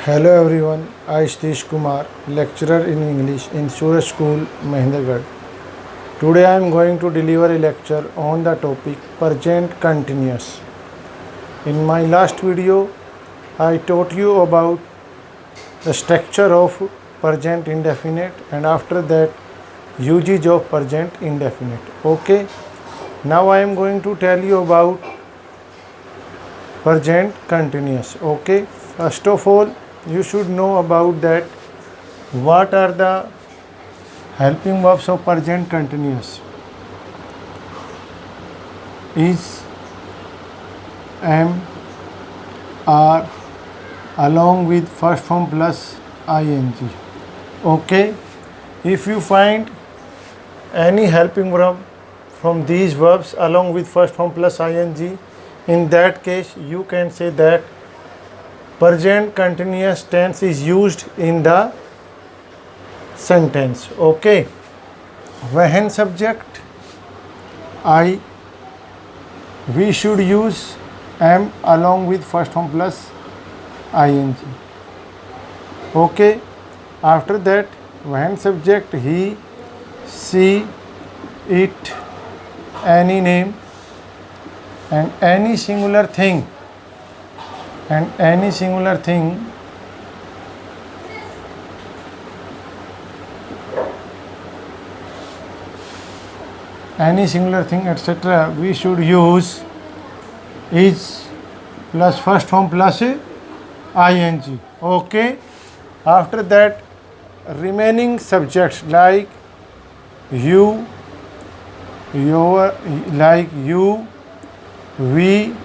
Hello everyone, I Satish Kumar, lecturer in English in Suraj School, Mahendragarh. Today I am going to deliver a lecture on the topic present continuous. In my last video, I taught you about the structure of present indefinite and after that usage of present indefinite. Okay, now I am going to tell you about present continuous. Okay, first of all, you should know about that what are the helping verbs of present continuous. Is, am, are, along with first form plus ing. Okay, if you find any helping verb from these verbs along with first form plus ing, in that case you can say that present continuous tense is used in the sentence. Okay, when subject I, we should use am along with first form plus ing. Okay, after that when subject he, she, it, any name and any singular thing etc., we should use is plus first form plus ing. Okay, after that remaining subjects like you, your, like you, we,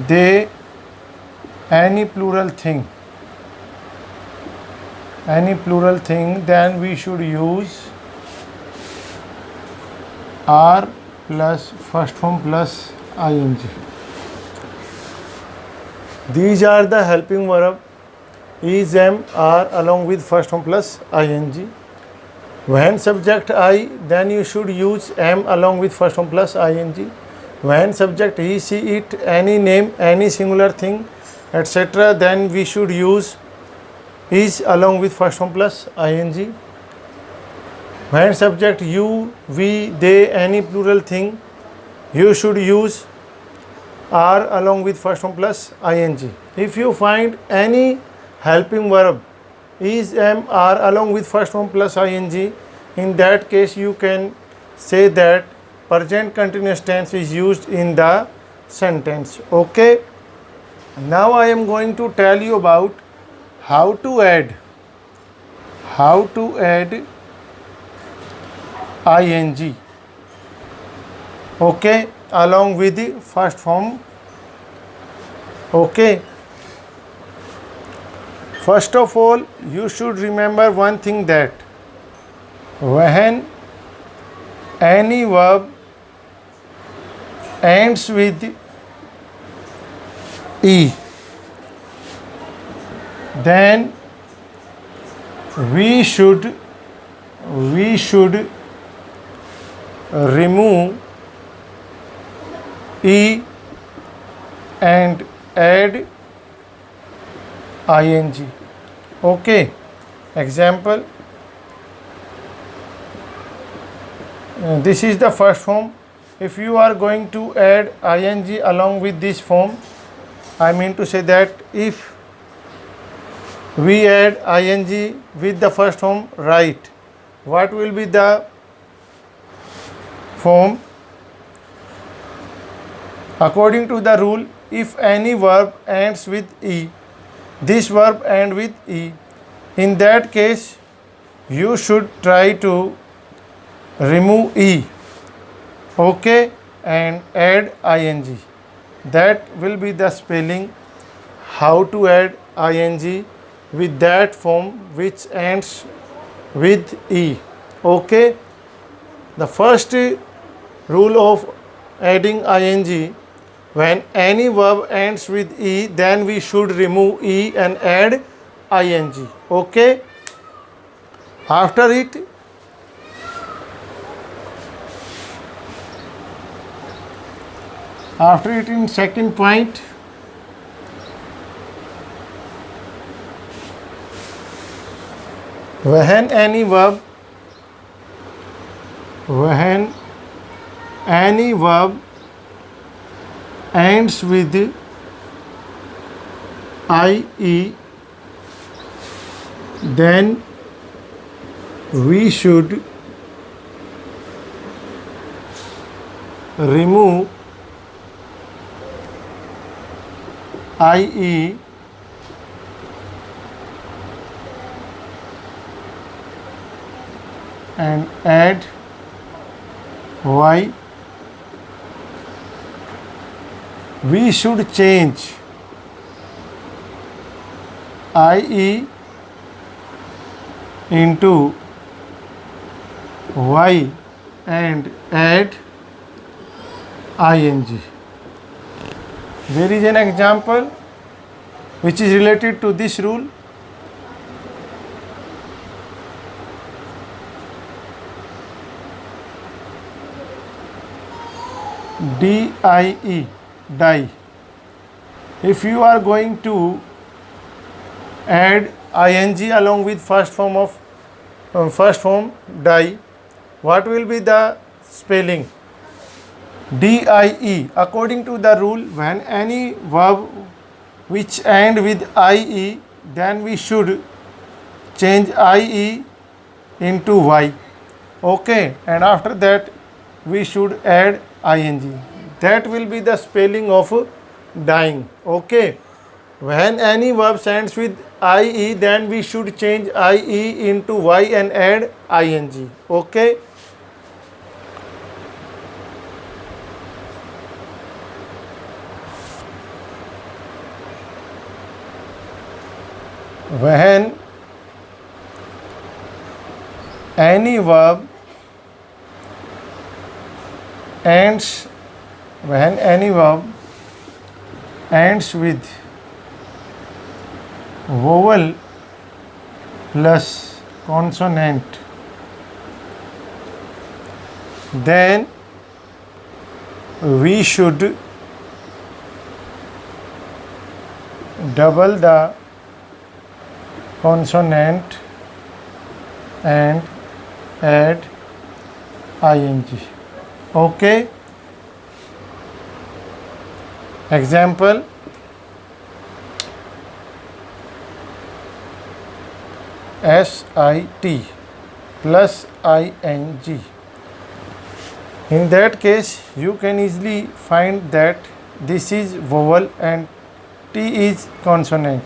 they, any plural thing, then we should use are plus first form plus ing. These are the helping verb is, am, are along with first form plus ing. When subject I, then you should use am along with first form plus ing. When subject he, she, it, any name, any singular thing, etc., then we should use is along with first form plus ing. When subject you, we, they, any plural thing, you should use are along with first form plus ing. If you find any helping verb is, am, are along with first form plus ing, in that case you can say that present continuous tense is used in the sentence. Okay, now I am going to tell you about how to add ing, okay, along with the first form. Okay, first of all you should remember one thing, that when any verb ends with e, then we should remove e and add ing. Okay, example, this is the first form. If you are going to add ing along with this form, I mean to say that if we add ing with the first form, right, what will be the form? According to the rule, if any verb ends with e, this verb ends with e, in that case you should try to remove e, okay, and add ing. That will be the spelling how to add ing with that form which ends with e. Okay, the first rule of adding ing, when any verb ends with e, then we should remove e and add ing. Okay, after it in second point, when any verb ends with ie, then we should remove ie and add y. We should change ie into y and add ing. There is an example which is related to this rule. die, die. If you are going to add ing along with first form die, what will be the spelling? die. According to the rule, when any verb which end with ie, then we should change ie into y. Okay, and after that we should add ing. That will be the spelling of dying. Okay, when any verb ends with ie, then we should change ie into y and add ing. Okay, when any verb ends with vowel plus consonant, then we should double the consonant and add ing. Okay, example, sit plus ing. In that case, you can easily find that this is vowel and t is consonant.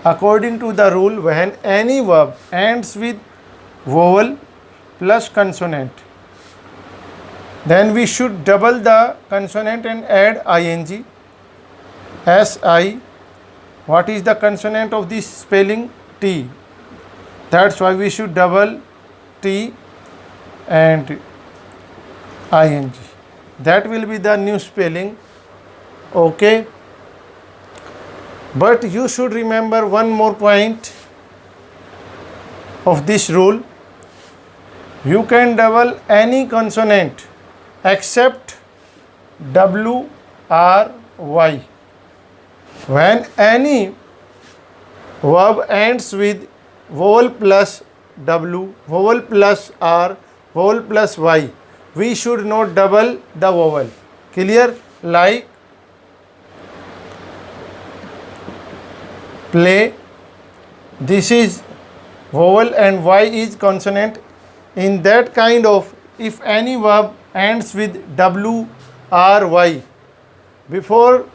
According to the rule, when any verb ends with vowel plus consonant, then we should double the consonant and add ing. si, what is the consonant of this spelling? T. That's why we should double t and ing. That will be the new spelling. Okay, but you should remember one more point of this rule. You can double any consonant except w, r, y. When any verb ends with vowel plus w, vowel plus r, vowel plus y, we should not double the vowel. Clear? Like play, this is vowel and y is consonant. In that kind of, if any verb ends with w, r, y, before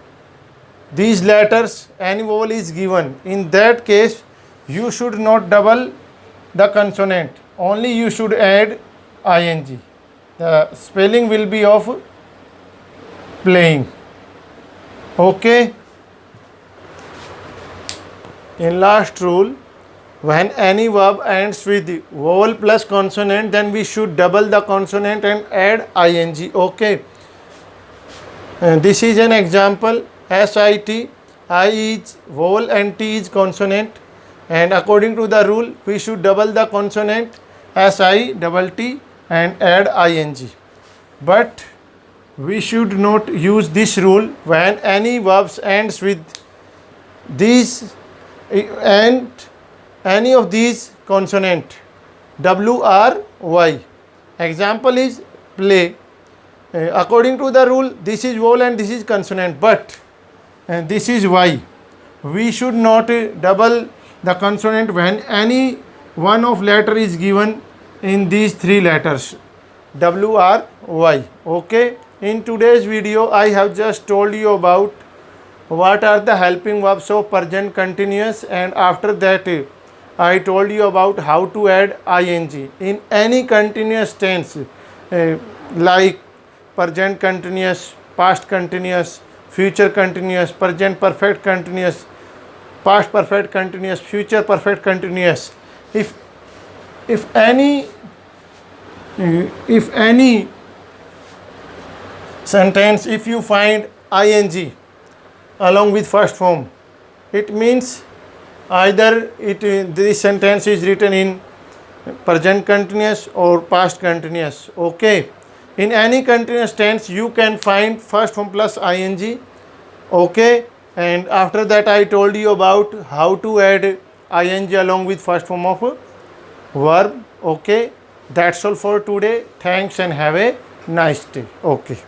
these letters any vowel is given, in that case you should not double the consonant, only you should add ing. The spelling will be of playing. Okay, in last rule, when any verb ends with vowel plus consonant, then we should double the consonant and add ing. Okay, this is an example. sit, I is vowel and t is consonant, and according to the rule we should double the consonant si double t and add ing. But we should not use this rule when any verbs ends with these and any of these consonant W, R, Y. Example is play. According to the rule, this is vowel and this is consonant, but this is Y. We should not double the consonant when any one of letter is given in these three letters W, R, Y. Okay. In today's video, I have just told you about what are the helping verbs of present continuous, and after that I told you about how to add ing in any continuous tense like present continuous, past continuous, future continuous, present perfect continuous, past perfect continuous, future perfect continuous. If any sentence, if you find ing along with first form, it means either this sentence is written in present continuous or past continuous. Okay. In any continuous tense, you can find first form plus ing. Okay. And after that, I told you about how to add ing along with first form of verb. Okay. That's all for today. Thanks and have a nice day. Okay.